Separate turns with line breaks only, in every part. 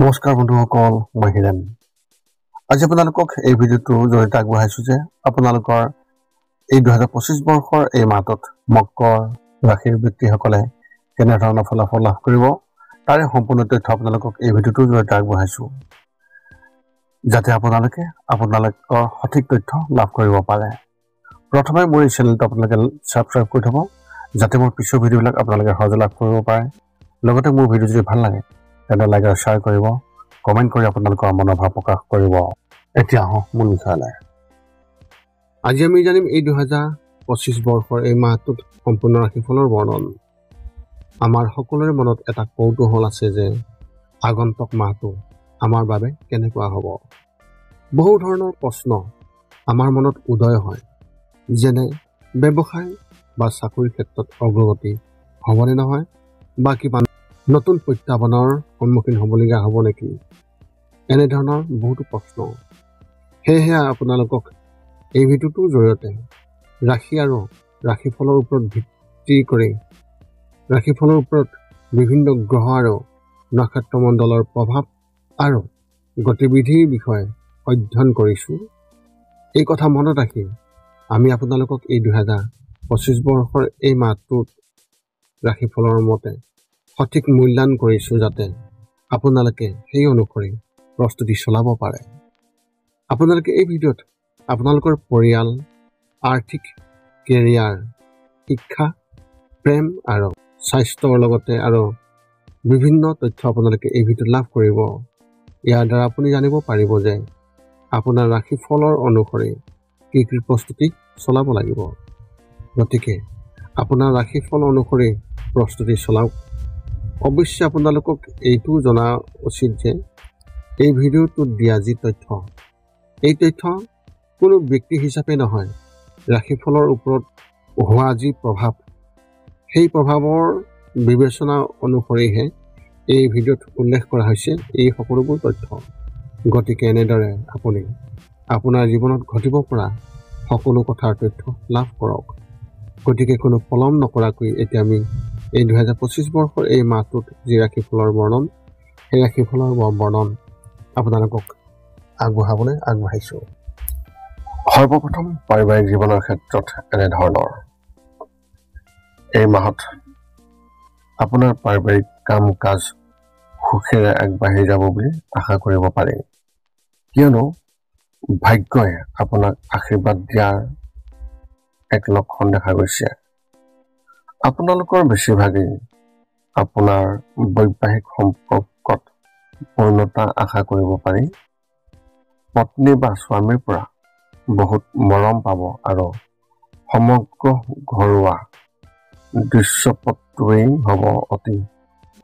নমস্কাৰ বন্ধুসকল, মই হিৰেণ। আজি আপোনালোকক এই ভিডিঅ'টোৰ জৰিয়তে আগবঢ়াইছোঁ যে আপোনালোকৰ এই 2025 বৰ্ষৰ এই মাহটোত মকৰ ৰাশিৰ ব্যক্তিসকলে কেনেধৰণৰ ফলাফল লাভ কৰিব তাৰে সম্পূৰ্ণ তথ্য আপোনালোকক এই ভিডিঅ'টোৰ জৰিয়তে আগবঢ়াইছোঁ, যাতে আপোনালোকৰ সঠিক তথ্য লাভ কৰিব পাৰে। প্ৰথমে মোৰ এই চেনেলটো আপোনালোকে ছাবস্ক্ৰাইব কৰি থ'ব, যাতে মোৰ পিছৰ ভিডিঅ'বিলাক আপোনালোকে সহজে লাভ কৰিব পাৰে। লগতে মোৰ ভিডিঅ' যদি ভাল লাগে তেন্তে লাইক আৰু শ্বেয়াৰ কৰিব, কমেণ্ট কৰি আপোনালোকৰ মনোভাৱ প্ৰকাশ কৰিব। এতিয়া আহোঁ মূল বিষয়লৈ। আজি আমি জানিম এই 2025 বৰ্ষৰ এই মাহটোত সম্পূৰ্ণ ৰাশিফলৰ বৰ্ণন। আমাৰ সকলোৰে মনত এটা কৌতূহল আছে যে আগন্তুক মাহটো আমাৰ বাবে কেনেকুৱা হ'ব। বহু ধৰণৰ প্ৰশ্ন আমাৰ মনত উদয় হয়, যেনে ব্যৱসায় বা চাকৰিৰ ক্ষেত্ৰত অগ্ৰগতি হ'বনে নহয়, বা কিবা নতুন প্ৰত্যাহ্বানৰ সন্মুখীন হ'বলগীয়া হ'ব নেকি, এনেধৰণৰ বহুতো প্ৰশ্ন। সেয়েহে আপোনালোকক এই ভিডিঅ'টোৰ জৰিয়তে ৰাশি আৰু ৰাশিফলৰ ওপৰত ভিত্তি কৰি ৰাশিফলৰ ওপৰত বিভিন্ন গ্ৰহ আৰু নক্ষত্ৰমণ্ডলৰ প্ৰভাৱ আৰু গতিবিধিৰ বিষয়ে অধ্যয়ন কৰিছোঁ। এই কথা মনত ৰাখি আমি আপোনালোকক এই 2025 বৰ্ষৰ এই মাহটোত ৰাশিফলৰ মতে সঠিক মূল্যায়ন কৰিছোঁ, যাতে আপোনালোকে সেই অনুসৰি প্ৰস্তুতি চলাব পাৰে। আপোনালোকে এই ভিডিঅ'ত আপোনালোকৰ পৰিয়াল, আৰ্থিক, কেৰিয়াৰ, শিক্ষা, প্ৰেম আৰু স্বাস্থ্যৰ লগতে আৰু বিভিন্ন তথ্য আপোনালোকে এই ভিডিঅ'ত লাভ কৰিব। ইয়াৰ দ্বাৰা আপুনি জানিব পাৰিব যে আপোনাৰ ৰাশিফলৰ অনুসৰি কি কি প্ৰস্তুতি চলাব লাগিব। গতিকে আপোনাৰ ৰাশিফল অনুসৰি প্ৰস্তুতি চলাওক। অৱশ্যে আপোনালোকক এইটো জনা উচিত যে এই ভিডিঅ'টোত দিয়া যি তথ্য, এই তথ্য কোনো ব্যক্তি হিচাপে নহয়, ৰাশিফলৰ ওপৰত হোৱা যি প্ৰভাৱ, সেই প্ৰভাৱৰ বিবেচনা অনুসৰিহে এই ভিডিঅ'ত উল্লেখ কৰা হৈছে এই সকলোবোৰ তথ্য। গতিকে এনেদৰে আপুনি আপোনাৰ জীৱনত ঘটিব পৰা সকলো কথাৰ তথ্য লাভ কৰক। গতিকে কোনো পলম নকৰাকৈ এতিয়া আমি এই 2025 বৰ্ষৰ এই মাহটোত যি ৰাশিফলৰ বৰ্ণন, সেই ৰাশিফলৰ বৰ্ণন আপোনালোকক আগবঢ়াবলৈ আগবাঢ়িছোঁ। সৰ্বপ্ৰথম পাৰিবাৰিক জীৱনৰ ক্ষেত্ৰত এনেধৰণৰ। এই মাহত আপোনাৰ পাৰিবাৰিক কাম কাজ সুখেৰে আগবাঢ়ি যাব বুলি আশা কৰিব পাৰি, কিয়নো ভাগ্যই আপোনাক আশীৰ্বাদ দিয়াৰ এক লক্ষণ দেখা গৈছে। আপোনালোকৰ বেছিভাগেই আপোনাৰ বৈবাহিক সম্পৰ্কত পূৰ্ণতা আশা কৰিব পাৰি। পত্নী বা স্বামীৰ পৰা বহুত মৰম পাব আৰু সমগ্ৰ ঘৰুৱা দৃশ্যপটটোৱেই হ'ব অতি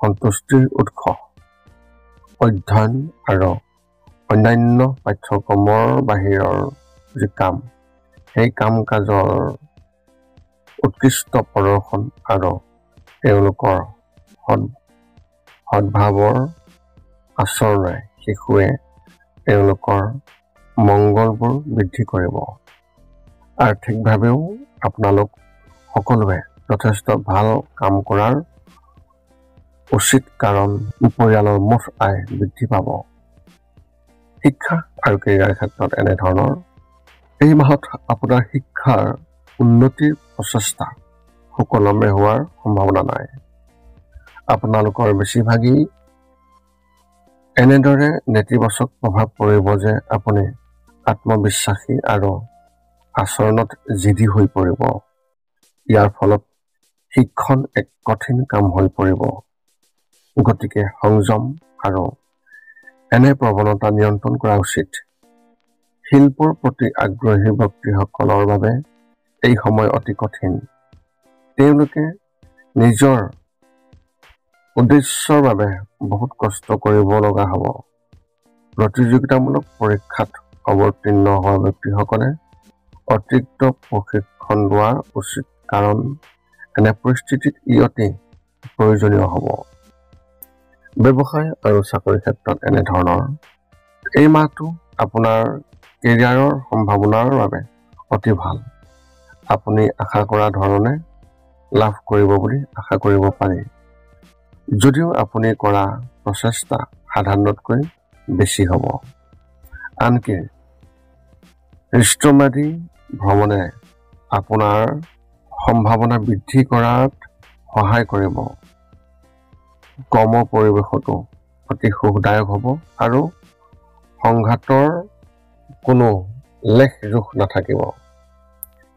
সন্তুষ্টিৰ উৎস। অধ্যয়ন আৰু অন্যান্য পাঠ্যক্ৰমৰ বাহিৰৰ যি কাম, সেই কাম কাজৰ উৎকৃষ্ট প্ৰদৰ্শন আৰু তেওঁলোকৰ সদ্ভাৱৰ আচৰণে শিশুৱে তেওঁলোকৰ মংগলবোৰ বৃদ্ধি কৰিব। আৰ্থিকভাৱেও আপোনালোক সকলোৱে যথেষ্ট ভাল কাম কৰাৰ উচিত, কাৰণ পৰিয়ালৰ মুঠ আয় বৃদ্ধি পাব। শিক্ষা আৰু কেৰিয়াৰ ক্ষেত্ৰত এনেধৰণৰ। এই মাহত আপোনাৰ শিক্ষাৰ উন্নতিৰ প্ৰচেষ্টা সুকলমে হোৱাৰ সম্ভাৱনা নাই। আপোনালোকৰ বেছিভাগেই এনেদৰে নেতিবাচক প্ৰভাৱ পৰিব যে আপুনি আত্মবিশ্বাসী আৰু আচৰণত জিদি হৈ পৰিব। ইয়াৰ ফলত শিক্ষণ এক কঠিন কাম হৈ পৰিব। গতিকে সংযম আৰু এনে প্ৰৱণতা নিয়ন্ত্ৰণ কৰা উচিত। শিল্পৰ প্ৰতি আগ্ৰহী ব্যক্তিসকলৰ বাবে এই সময় অতি কঠিন। তেওঁলোকে নিজৰ উদ্দেশ্যৰ বাবে বহুত কষ্ট কৰিব লগা হ'ব। প্ৰতিযোগিতামূলক পৰীক্ষাত অৱতীৰ্ণ হোৱা ব্যক্তিসকলে অতিৰিক্ত প্ৰশিক্ষণ লোৱা উচিত, কাৰণ এনে পৰিস্থিতিত ই অতি প্ৰয়োজনীয় হ'ব। ব্যৱসায় আৰু চাকৰিৰ ক্ষেত্ৰত এনেধৰণৰ। এই মাহটো আপোনাৰ কেৰিয়াৰৰ সম্ভাৱনাৰ বাবে অতি ভাল। আপুনি আশা কৰা ধৰণে লাভ কৰিব বুলি আশা কৰিব পাৰি। যদিও আপুনি কৰা প্ৰচেষ্টা সাধাৰণতকৈ বেছি হ'ব। আনকি হৃষ্টম্যাদী ভ্ৰমণে আপোনাৰ সম্ভাৱনা বৃদ্ধি কৰাত সহায় কৰিব। কৰ্ম পৰিৱেশতো অতি সুখদায়ক হ'ব আৰু সংঘাতৰ কোনো লেখ জোখ নাথাকিব।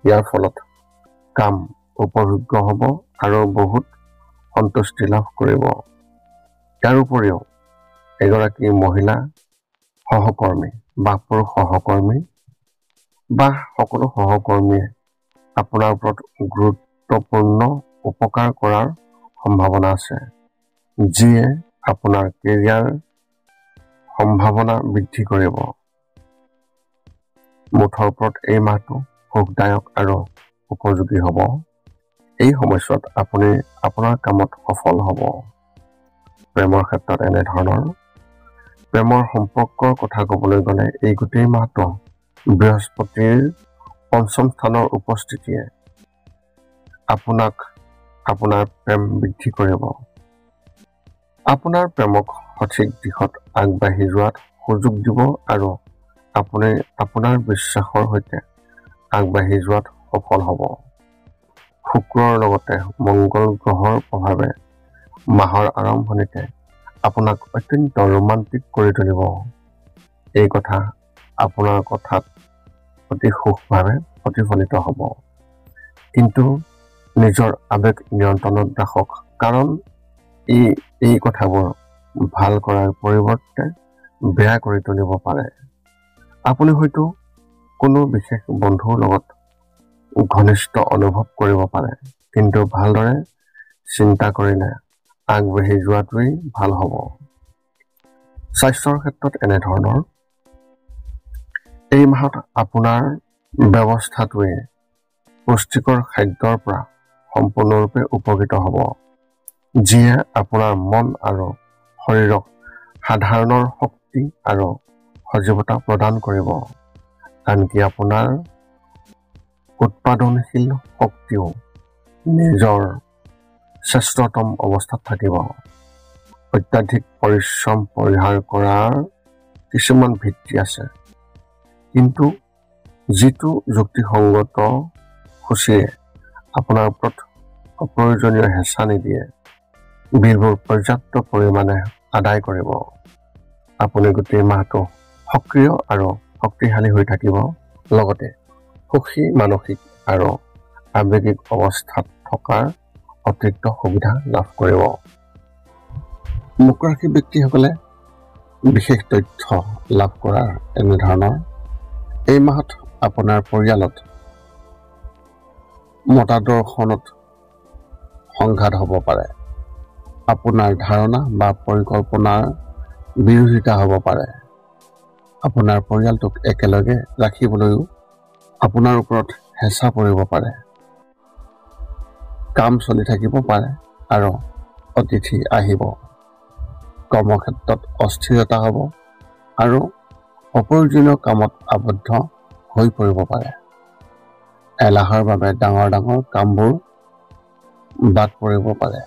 ইয়াৰ ফলত কাম উপভোগ্য হ'ব আৰু বহুত সন্তুষ্টি লাভ কৰিব। ইয়াৰ উপৰিও এগৰাকী মহিলা সহকৰ্মী বা পুৰুষ সহকৰ্মী বা সকলো সহকৰ্মীয়ে আপোনাৰ ওপৰত গুৰুত্বপূৰ্ণ উপকাৰ কৰাৰ সম্ভাৱনা আছে, যিয়ে আপোনাৰ কেৰিয়াৰ সম্ভাৱনা বৃদ্ধি কৰিব। মুঠৰ ওপৰত এই মাহটো সুখদায়ক আৰু উপযোগী হ'ব। এই সময়ছোৱাত আপুনি আপোনাৰ কামত সফল হ'ব। প্ৰেমৰ ক্ষেত্ৰত এনেধৰণৰ প্ৰেমৰ সম্পৰ্কৰ কথা ক'বলৈ গ'লে এই গোটেই মাহটো বৃহস্পতিৰ পঞ্চম স্থানৰ উপস্থিতিয়ে আপোনাক আপোনাৰ প্ৰেম বৃদ্ধি কৰিব। আপোনাৰ প্ৰেমক সঠিক দিশত আগবাঢ়ি যোৱাত সুযোগ দিব আৰু আপুনি আপোনাৰ বিশ্বাসৰ সৈতে আগবাঢ়ি যোৱাত সফল হ'ব। শুক্ৰৰ লগতে মংগল গ্ৰহৰ প্ৰভাৱে মাহৰ আৰম্ভণিতে আপোনাক অত্যন্ত ৰোমান্টিক কৰি তুলিব। এই কথা আপোনাৰ কথাত অতি সুখভাৱে প্ৰতিফলিত হ'ব। কিন্তু নিজৰ আবেগ নিয়ন্ত্ৰণত ৰাখক, কাৰণ এই কথাবোৰ ভাল কৰাৰ পৰিৱৰ্তে বেয়া কৰি তুলিব পাৰে। আপুনি হয়তো কোনো বিশেষ বন্ধুৰ লগত ঘনিষ্ঠ অনুভৱ কৰিব পাৰে, কিন্তু ভালদৰে চিন্তা কৰিলে আগবাঢ়ি যোৱাটোৱেই ভাল হ'ব। স্বাস্থ্যৰ ক্ষেত্ৰত এনেধৰণৰ এই মাহত আপোনাৰ ব্যৱস্থাটোৱে পুষ্টিকৰ খাদ্যৰ পৰা সম্পূৰ্ণৰূপে উপকৃত হ'ব, যিয়ে আপোনাৰ মন আৰু শৰীৰক সাধাৰণৰ শক্তি আৰু সজীৱতা প্ৰদান কৰিব। আনকি আপোনাৰ উৎপাদনশীল শক্তিও নিজৰ শ্ৰেষ্ঠতম অৱস্থাত থাকিব। অত্যাধিক পৰিশ্ৰম পৰিহাৰ কৰাৰ কিছুমান ভিত্তি আছে, কিন্তু যিটো যুক্তিসংগত সূচীয়ে আপোনাৰ ওপৰত অপ্ৰয়োজনীয় হেঁচা নিদিয়ে, বিলবোৰ পৰ্যাপ্ত পৰিমাণে আদায় কৰিব। আপুনি গোটেই মাহটো সক্ৰিয় আৰু শক্তিশালী হৈ থাকিব, লগতে সুখী মানসিক আৰু আৱেগিক অৱস্থাত থকাৰ অতিৰিক্ত সুবিধা লাভ কৰিব। মকৰ ৰাশিৰ ব্যক্তিসকলে বিশেষ তথ্য লাভ কৰাৰ এনেধৰণৰ এই মাহত আপোনাৰ পৰিয়ালত মতাদৰ্শনত সংঘাত হ'ব পাৰে। আপোনাৰ ধাৰণা বা পৰিকল্পনাৰ বিৰোধিতা হ'ব পাৰে। আপোনাৰ পৰিয়ালটোক একেলগে ৰাখিবলৈও আপোনাৰ ওপৰত হেঁচা পৰিব পাৰে। কাম চলি থাকিব পাৰে আৰু অতিথি আহিব। কৰ্মক্ষেত্ৰত অস্থিৰতা হ'ব আৰু অপ্ৰয়োজনীয় কামত আবদ্ধ হৈ পৰিব পাৰে। এলাহৰ বাবে ডাঙৰ ডাঙৰ কামবোৰ বাদ পৰিব পাৰে।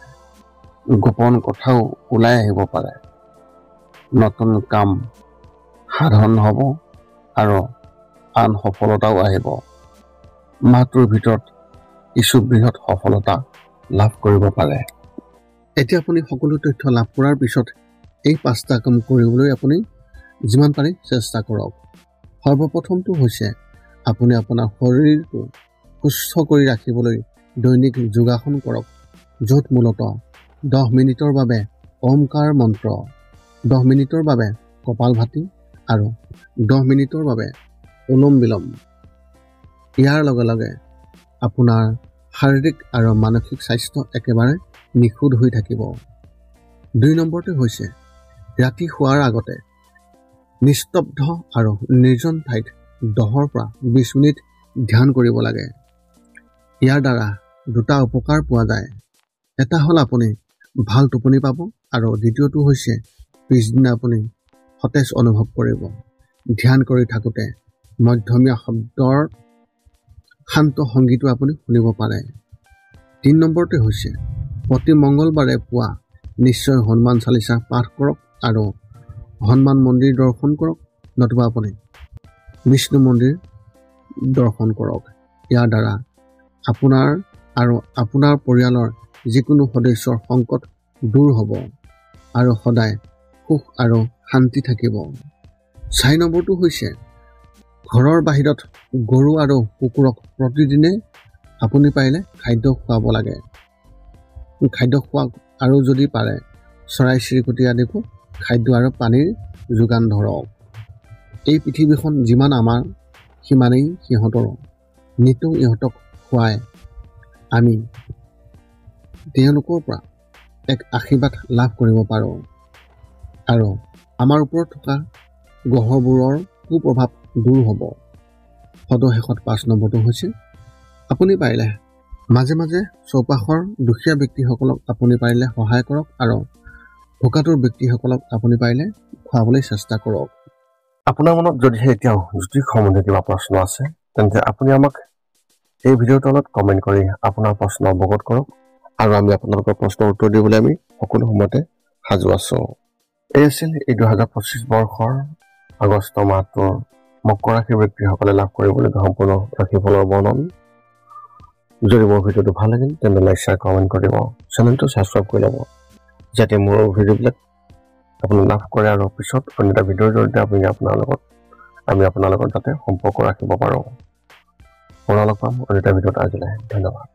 গোপন কথাও ওলাই আহিব পাৰে। নতুন কাম সাধন হ'ব আৰু আন সফলতাও আহিব। মাহটোৰ ভিতৰত কিছু বৃহৎ সফলতা লাভ কৰিব পাৰে। এতিয়া আপুনি সকলো তথ্য লাভ কৰাৰ পিছত এই 5টা কাম কৰিবলৈ আপুনি যিমান পাৰি চেষ্টা কৰক। সৰ্বপ্ৰথমটো হৈছে আপুনি আপোনাৰ শৰীৰটো সুস্থ কৰি ৰাখিবলৈ দৈনিক যোগাসন কৰক, য'ত মূলতঃ 10 মিনিটৰ বাবে ওমকাৰ মন্ত্ৰ, 10 মিনিটৰ বাবে কপালভাতি আৰু 10 মিনিটৰ বাবে অনুলোম বিলোম। ইয়াৰ লগে লগে আপোনাৰ শাৰীৰিক আৰু মানসিক স্বাস্থ্য একেবাৰে নিখুঁত হৈ থাকিব। 2 নম্বৰটো হৈছে ৰাতি শোৱাৰ আগতে নিস্তব্ধ আৰু নিৰ্জন ঠাইত 10 পৰা 20 মিনিট ধ্যান কৰিব লাগে। ইয়াৰ দ্বাৰা 2টা উপকাৰ পোৱা যায়। এটা হ'ল আপুনি ভাল টোপনি পাব আৰু দ্বিতীয়টো হৈছে পিছদিনা আপুনি সতেজ অনুভৱ কৰিব। ধ্যান কৰি থাকোঁতে মধ্যমীয়া শব্দৰ শান্ত সংগীতো আপুনি শুনিব পাৰে। 3 নম্বৰটো হৈছে প্ৰতি মংগলবাৰে পুৱা নিশ্চয় হনুমান চালিচা পাঠ কৰক আৰু হনুমান মন্দিৰ দৰ্শন কৰক, নতুবা আপুনি বিষ্ণু মন্দিৰ দৰ্শন কৰক। ইয়াৰ দ্বাৰা আপোনাৰ আৰু আপোনাৰ পৰিয়ালৰ যিকোনো সদস্যৰ সংকট দূৰ হ'ব আৰু সদায় সুখ আৰু শান্তি থাকিব। 4 নম্বৰটো হৈছে ঘৰৰ বাহিৰত গৰু আৰু কুকুৰক প্ৰতিদিনে আপুনি পাৰিলে খাদ্য খুৱাব লাগে। খাদ্য খোৱা আৰু যদি পাৰে চৰাই চিৰিকটি আদিকো খাদ্য আৰু পানীৰ যোগান ধৰক। এই পৃথিৱীখন যিমান আমাৰ সিমানেই সিহঁতৰো। নিতৌ ইহঁতক খুৱাই আমি তেওঁলোকৰ পৰা এক আশীৰ্বাদ লাভ কৰিব পাৰোঁ আৰু আমাৰ ওপৰত থকা গ্ৰহবোৰৰ কুপ্ৰভাৱ দূৰ হ'ব। সদশেষত 5 নম্বৰটো হৈছে আপুনি পাৰিলে মাজে মাজে চৌপাশৰ দুখীয়া ব্যক্তিসকলক আপুনি পাৰিলে সহায় কৰক আৰু ভোকাতুৰ ব্যক্তিসকলক আপুনি পাৰিলে খুৱাবলৈ চেষ্টা কৰক। আপোনাৰ মনত যদিহে এতিয়াও জ্যোতিষ সম্বন্ধীয় কিবা প্ৰশ্ন আছে তেন্তে আপুনি আমাক এই ভিডিঅ'ৰ তলত কমেণ্ট কৰি আপোনাৰ প্ৰশ্ন অৱগত কৰক আৰু আমি আপোনালোকৰ প্ৰশ্নৰ উত্তৰ দিবলৈ আমি সকলো সময়তে সাজু আছোঁ। এই আছিল এই 2025 বৰ্ষৰ আগষ্ট মাহটোৰ মকৰ ৰাশিৰ ব্যক্তিসকলে লাভ কৰিবলগীয়া সম্পূৰ্ণ ৰাশিফলৰ বৰ্ণন। যদি মোৰ ভিডিঅ'টো ভাল লাগিল তেন্তে লাইক শ্বেয়াৰ কমেণ্ট কৰি দিব, চেনেলটো ছাবস্ক্ৰাইব কৰি ল'ব যাতে মোৰ ভিডিঅ'বিলাক আপুনি লাভ কৰে আৰু পিছত অন্য এটা ভিডিঅ'ৰ জৰিয়তে আমি আপোনাৰ লগত যাতে সম্পৰ্ক ৰাখিব পাৰোঁ। পুনৰ লগ পাম অন্য এটা ভিডিঅ'ত। আজিলৈ ধন্যবাদ।